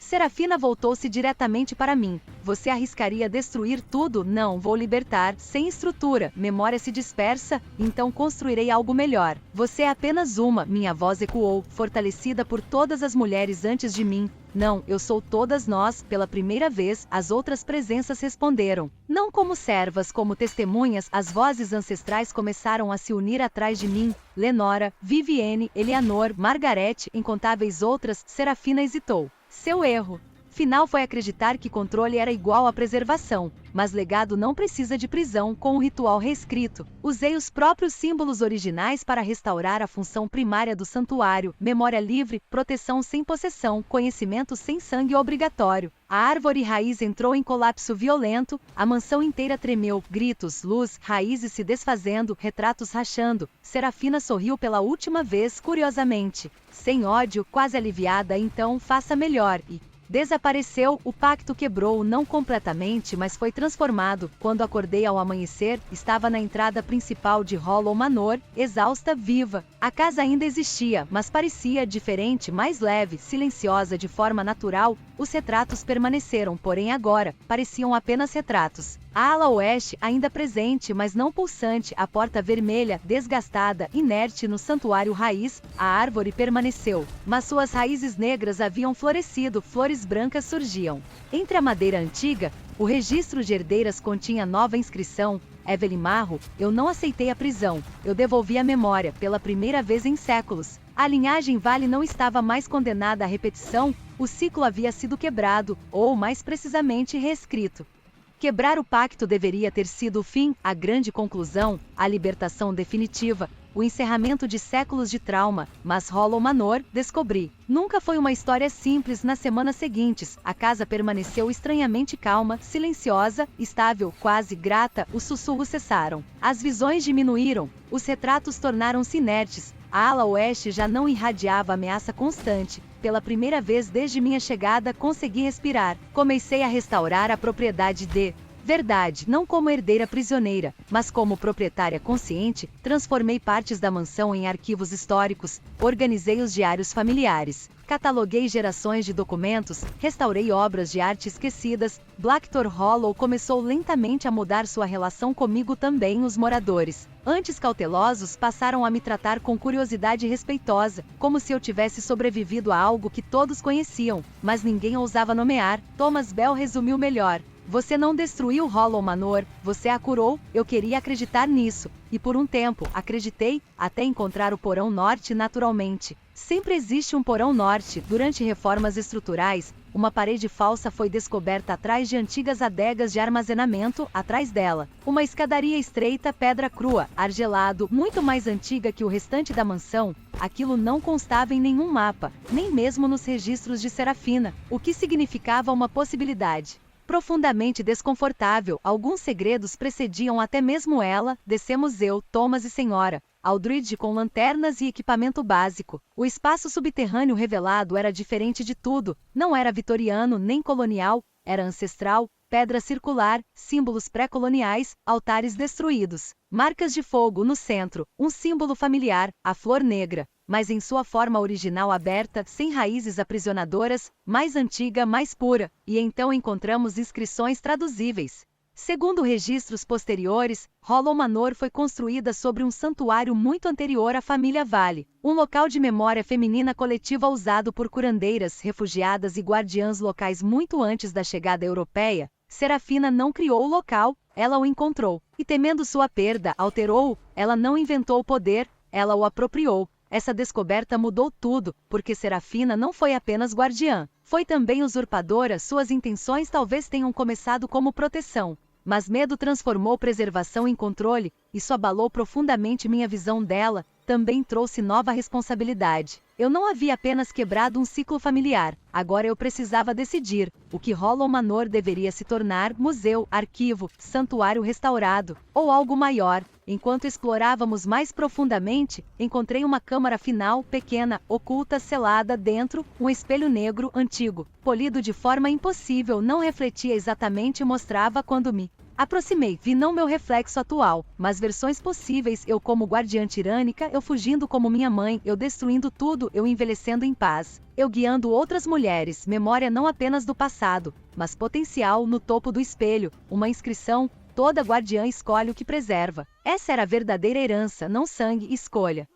Serafina voltou-se diretamente para mim. Você arriscaria destruir tudo? Não, vou libertar. Sem estrutura, memória se dispersa, então construirei algo melhor. Você é apenas uma, minha voz ecoou, fortalecida por todas as mulheres antes de mim. Não, eu sou todas nós. Pela primeira vez, as outras presenças responderam. Não como servas, como testemunhas. As vozes ancestrais começaram a se unir atrás de mim. Lenora, Vivienne, Eleanor, Margarete, incontáveis outras. Serafina hesitou. Seu erro final foi acreditar que controle era igual a preservação, mas legado não precisa de prisão. Com o ritual reescrito, usei os próprios símbolos originais para restaurar a função primária do santuário: memória livre, proteção sem possessão, conhecimento sem sangue obrigatório. A árvore raiz entrou em colapso violento, a mansão inteira tremeu, gritos, luz, raízes se desfazendo, retratos rachando. Serafina sorriu pela última vez, curiosamente, sem ódio, quase aliviada. Então faça melhor, e Desapareceu, o pacto quebrou não completamente, mas foi transformado. Quando acordei ao amanhecer, estava na entrada principal de Hollow Manor, exausta, viva. A casa ainda existia, mas parecia diferente, mais leve, silenciosa de forma natural. Os retratos permaneceram, porém agora, pareciam apenas retratos. A ala oeste ainda presente, mas não pulsante, a porta vermelha, desgastada, inerte no santuário raiz, a árvore permaneceu, mas suas raízes negras haviam florescido, flores brancas surgiam. Entre a madeira antiga, o registro de herdeiras continha nova inscrição. Evelyn Marro, eu não aceitei a prisão, eu devolvi a memória, pela primeira vez em séculos. A linhagem Vale não estava mais condenada à repetição, o ciclo havia sido quebrado, ou mais precisamente reescrito. Quebrar o pacto deveria ter sido o fim, a grande conclusão, a libertação definitiva, o encerramento de séculos de trauma, mas Hollow Manor, descobri. Nunca foi uma história simples. Nas semanas seguintes, a casa permaneceu estranhamente calma, silenciosa, estável, quase grata, os sussurros cessaram. As visões diminuíram, os retratos tornaram-se inertes, a ala oeste já não irradiava ameaça constante. Pela primeira vez desde minha chegada, consegui respirar. Comecei a restaurar a propriedade de verdade, não como herdeira prisioneira, mas como proprietária consciente. Transformei partes da mansão em arquivos históricos, organizei os diários familiares, cataloguei gerações de documentos, restaurei obras de arte esquecidas. Blackthorn Hollow começou lentamente a mudar sua relação comigo também. Os moradores, antes cautelosos, passaram a me tratar com curiosidade respeitosa, como se eu tivesse sobrevivido a algo que todos conheciam, mas ninguém ousava nomear. Thomas Bell resumiu melhor: você não destruiu Hollow Manor, você a curou. Eu queria acreditar nisso, e por um tempo, acreditei, até encontrar o porão norte naturalmente. Sempre existe um porão norte. Durante reformas estruturais, uma parede falsa foi descoberta atrás de antigas adegas de armazenamento. Atrás dela, uma escadaria estreita, pedra crua, argelado, muito mais antiga que o restante da mansão. Aquilo não constava em nenhum mapa, nem mesmo nos registros de Serafina, o que significava uma possibilidade profundamente desconfortável. Alguns segredos precediam até mesmo ela. Descemos eu, Thomas e Senhora Aldridge com lanternas e equipamento básico. O espaço subterrâneo revelado era diferente de tudo. Não era vitoriano nem colonial, era ancestral. Pedra circular, símbolos pré-coloniais, altares destruídos, marcas de fogo no centro, um símbolo familiar, a flor negra, mas em sua forma original aberta, sem raízes aprisionadoras, mais antiga, mais pura. E então encontramos inscrições traduzíveis. Segundo registros posteriores, Hollow Manor foi construída sobre um santuário muito anterior à família Vale, um local de memória feminina coletiva usado por curandeiras, refugiadas e guardiãs locais muito antes da chegada europeia. Serafina não criou o local, ela o encontrou, e temendo sua perda, alterou-o. Ela não inventou o poder, ela o apropriou. Essa descoberta mudou tudo, porque Serafina não foi apenas guardiã, foi também usurpadora. Suas intenções talvez tenham começado como proteção, mas medo transformou preservação em controle. Isso abalou profundamente minha visão dela, também trouxe nova responsabilidade. Eu não havia apenas quebrado um ciclo familiar, agora eu precisava decidir o que Hollow Manor deveria se tornar: museu, arquivo, santuário restaurado, ou algo maior. Enquanto explorávamos mais profundamente, encontrei uma câmara final, pequena, oculta, selada dentro, um espelho negro, antigo, polido de forma impossível, não refletia exatamente, mostrava quando me aproximei. Vi não meu reflexo atual, mas versões possíveis. Eu como guardiã tirânica, eu fugindo como minha mãe, eu destruindo tudo, eu envelhecendo em paz, eu guiando outras mulheres. Memória não apenas do passado, mas potencial. No topo do espelho, uma inscrição: toda guardiã escolhe o que preserva. Essa era a verdadeira herança, não sangue, escolha.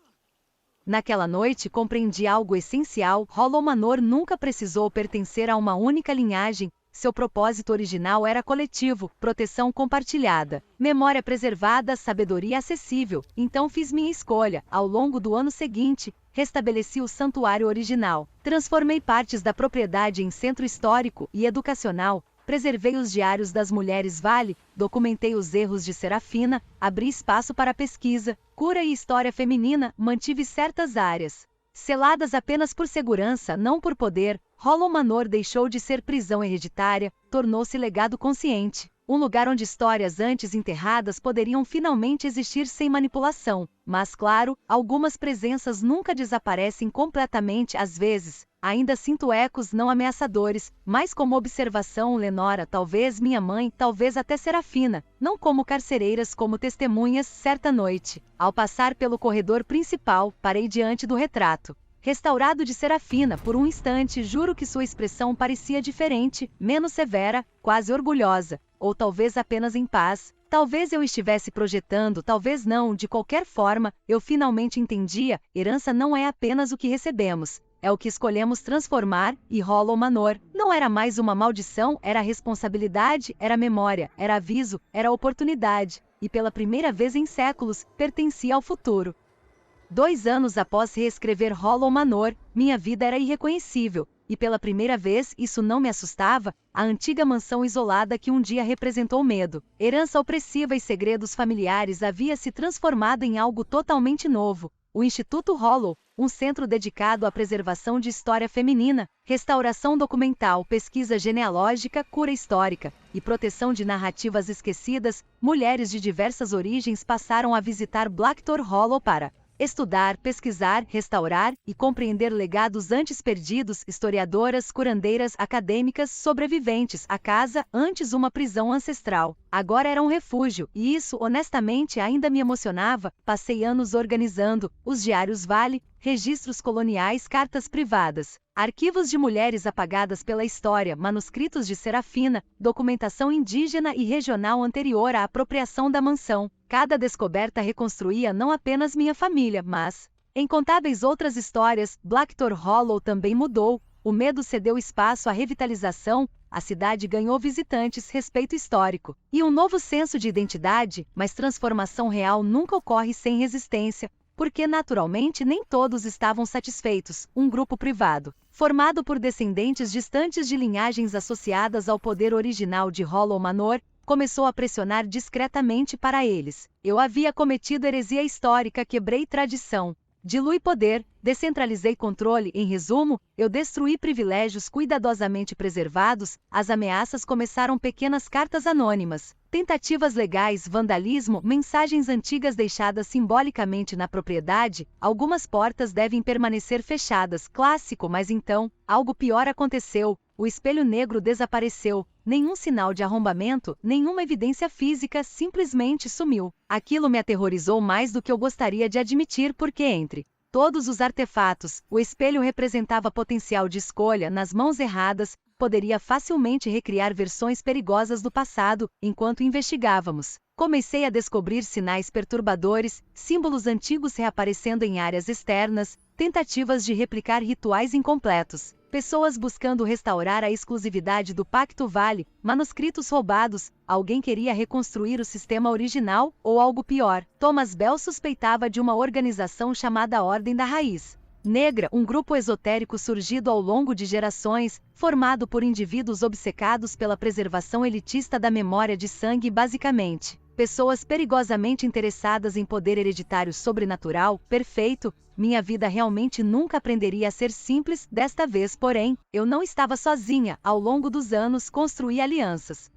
Naquela noite compreendi algo essencial: Hollow Manor nunca precisou pertencer a uma única linhagem. Seu propósito original era coletivo, proteção compartilhada, memória preservada, sabedoria acessível. Então fiz minha escolha. Ao longo do ano seguinte, restabeleci o santuário original, transformei partes da propriedade em centro histórico e educacional, preservei os diários das mulheres Vale, documentei os erros de Serafina, abri espaço para pesquisa, cura e história feminina, mantive certas áreas seladas apenas por segurança, não por poder. Hollow Manor deixou de ser prisão hereditária, tornou-se legado consciente. Um lugar onde histórias antes enterradas poderiam finalmente existir sem manipulação. Mas claro, algumas presenças nunca desaparecem completamente. Às vezes, ainda sinto ecos não ameaçadores, mas como observação Lenora, talvez minha mãe, talvez até Serafina, não como carcereiras como testemunhas, certa noite. Ao passar pelo corredor principal, parei diante do retrato restaurado de Serafina. Por um instante, juro que sua expressão parecia diferente, menos severa, quase orgulhosa, ou talvez apenas em paz. Talvez eu estivesse projetando, talvez não, de qualquer forma, eu finalmente entendia, herança não é apenas o que recebemos, é o que escolhemos transformar, e Hollow Manor não era mais uma maldição, era responsabilidade, era memória, era aviso, era oportunidade, e pela primeira vez em séculos, pertencia ao futuro. 2 anos após reescrever Hollow Manor, minha vida era irreconhecível, e pela primeira vez isso não me assustava, a antiga mansão isolada que um dia representou medo, herança opressiva e segredos familiares havia se transformado em algo totalmente novo. O Instituto Hollow, um centro dedicado à preservação de história feminina, restauração documental, pesquisa genealógica, cura histórica e proteção de narrativas esquecidas, mulheres de diversas origens passaram a visitar Blackthorn Hollow para estudar, pesquisar, restaurar e compreender legados antes perdidos, historiadoras, curandeiras, acadêmicas, sobreviventes. A casa, antes uma prisão ancestral, agora era um refúgio, e isso honestamente ainda me emocionava. Passei anos organizando os diários Vale, registros coloniais, cartas privadas, arquivos de mulheres apagadas pela história, manuscritos de Serafina, documentação indígena e regional anterior à apropriação da mansão. Cada descoberta reconstruía não apenas minha família, mas incontáveis outras histórias. Blackthorn Hollow também mudou, o medo cedeu espaço à revitalização, a cidade ganhou visitantes, respeito histórico e um novo senso de identidade, mas transformação real nunca ocorre sem resistência, porque naturalmente nem todos estavam satisfeitos. Um grupo privado, formado por descendentes distantes de linhagens associadas ao poder original de Hollow Manor, começou a pressionar discretamente para eles. Eu havia cometido heresia histórica, quebrei tradição, dilui poder, descentralizei controle. Em resumo, eu destruí privilégios cuidadosamente preservados. As ameaças começaram: pequenas cartas anônimas, tentativas legais, vandalismo, mensagens antigas deixadas simbolicamente na propriedade. Algumas portas devem permanecer fechadas. Clássico, mas então, algo pior aconteceu. O espelho negro desapareceu. Nenhum sinal de arrombamento, nenhuma evidência física, simplesmente sumiu. Aquilo me aterrorizou mais do que eu gostaria de admitir, porque entre todos os artefatos, o espelho representava potencial de escolha. Nas mãos erradas, poderia facilmente recriar versões perigosas do passado. Enquanto investigávamos, comecei a descobrir sinais perturbadores, símbolos antigos reaparecendo em áreas externas, tentativas de replicar rituais incompletos, pessoas buscando restaurar a exclusividade do Pacto Vale, manuscritos roubados. Alguém queria reconstruir o sistema original, ou algo pior. Thomas Bell suspeitava de uma organização chamada Ordem da Raiz Negra, um grupo esotérico surgido ao longo de gerações, formado por indivíduos obcecados pela preservação elitista da memória de sangue. Basicamente, pessoas perigosamente interessadas em poder hereditário sobrenatural. Perfeito. Minha vida realmente nunca aprenderia a ser simples. Desta vez, porém, eu não estava sozinha. Ao longo dos anos, construí alianças.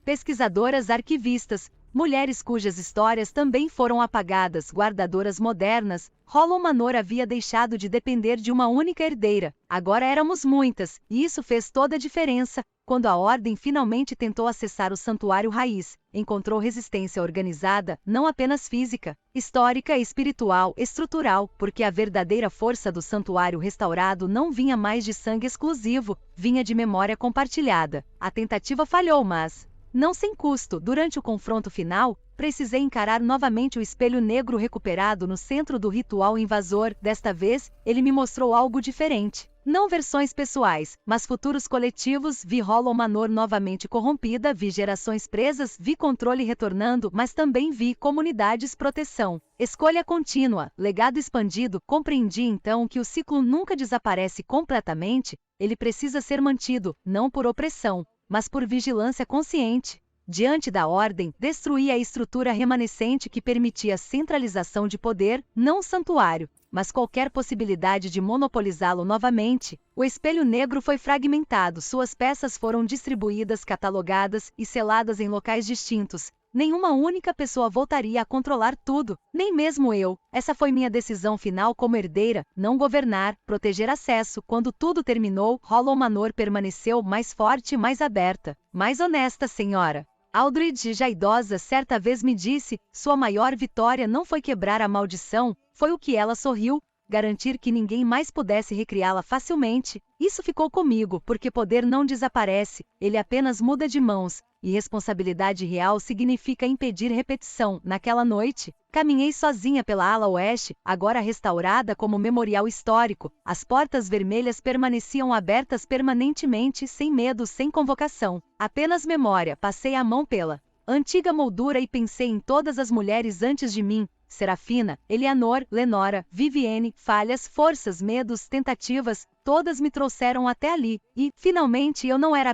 Pesquisadoras, arquivistas, mulheres cujas histórias também foram apagadas, guardadoras modernas. Hollow Manor havia deixado de depender de uma única herdeira. Agora éramos muitas, e isso fez toda a diferença. Quando a Ordem finalmente tentou acessar o Santuário Raiz, encontrou resistência organizada, não apenas física, histórica, espiritual, estrutural, porque a verdadeira força do Santuário restaurado não vinha mais de sangue exclusivo, vinha de memória compartilhada. A tentativa falhou, mas não sem custo. Durante o confronto final, precisei encarar novamente o espelho negro recuperado no centro do ritual invasor. Desta vez, ele me mostrou algo diferente. Não versões pessoais, mas futuros coletivos. Vi Hollow Manor novamente corrompida, vi gerações presas, vi controle retornando, mas também vi comunidades, proteção, escolha contínua, legado expandido. Compreendi então que o ciclo nunca desaparece completamente, ele precisa ser mantido, não por opressão, mas por vigilância consciente. Diante da Ordem, destruí a estrutura remanescente que permitia a centralização de poder, não o santuário, mas qualquer possibilidade de monopolizá-lo novamente. O espelho negro foi fragmentado, suas peças foram distribuídas, catalogadas e seladas em locais distintos. Nenhuma única pessoa voltaria a controlar tudo, nem mesmo eu. Essa foi minha decisão final como herdeira, não governar, proteger acesso. Quando tudo terminou, Hollow Manor permaneceu mais forte e mais aberta, mais honesta, senhora. Aldred, já idosa, certa vez me disse, sua maior vitória não foi quebrar a maldição, foi o que ela sorriu, garantir que ninguém mais pudesse recriá-la facilmente. Isso ficou comigo, porque poder não desaparece, ele apenas muda de mãos, e responsabilidade real significa impedir repetição. Naquela noite, caminhei sozinha pela ala oeste, agora restaurada como memorial histórico. As portas vermelhas permaneciam abertas permanentemente, sem medo, sem convocação. Apenas memória. Passei a mão pela antiga moldura e pensei em todas as mulheres antes de mim. Serafina, Eleanor, Lenora, Vivienne, falhas, forças, medos, tentativas, todas me trouxeram até ali, e, finalmente, eu não era